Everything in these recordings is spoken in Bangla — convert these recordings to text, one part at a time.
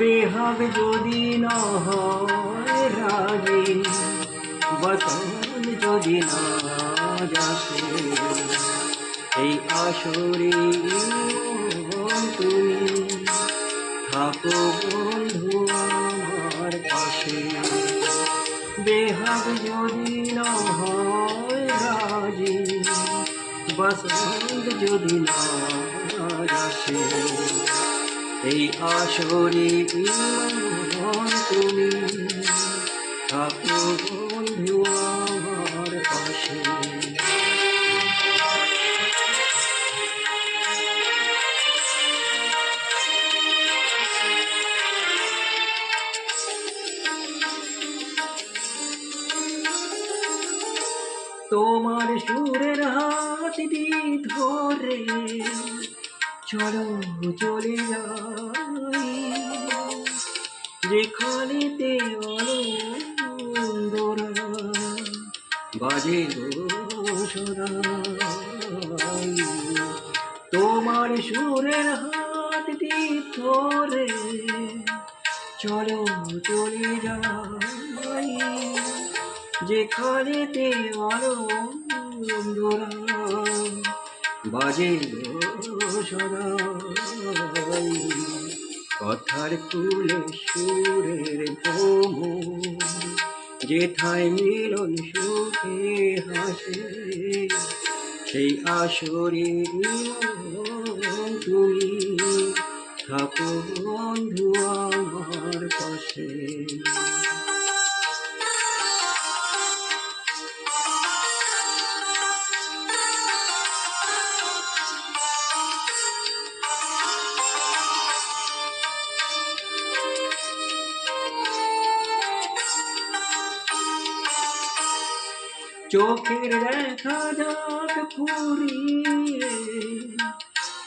বেহাগ যদি না হয় রাগে, বসন্ত যদি না যাসে, এই আসরে তুমি থাকো বন্ধু আমার পাশে। বেহাগ যদি না হয় রাগে, বসন্ত যদি না যাসে, এই আসরে তুমি থাকো বন্ধু আমার পাশে। তোমার সুরের হাতটি ধরে চলো চলে যাই, যেখানেতে আনন্দরা বাজে সদাই। তোমার সুরের হাতটি ধরে চলো চলে যাই, যেখানেতে আনন্দরা বাজে সদাই। কথার কুলে সুরের ভ্রমর, যেথায় মিলন সুখে হাসে, সেই আসরে তুমি থাকো বন্ধু আমার পাশে। চোখের দেখা যাক ফুরিয়ে,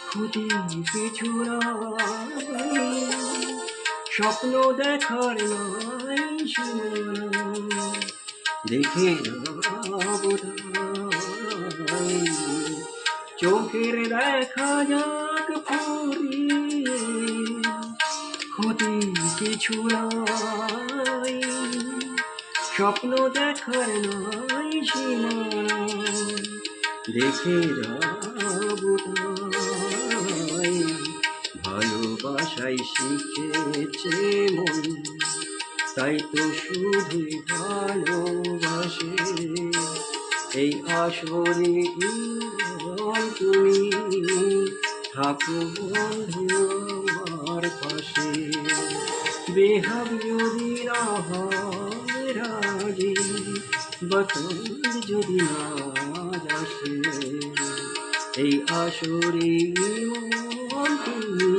খুঁজি কিছু নাই, স্বপ্ন দেখার নাই সীমানা, দেখে বোধাই। চোখের দেখা যাক ফুরিয়ে, খুঁজি কিছু নাই, স্বপ্ন দেখার নাই সীমানা, দেখে বোধাই। ভালোবাসাই শিখেছে মন, তাই তো শুধুই ভালোবাসে, এই আসরে তুমি থাকো বন্ধু আমার পাশে। বেহাগ যদি না হয় রাগে, বসন্ত যদি না যাসে, এই আসরে তুমি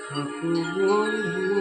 থাকো বন্ধু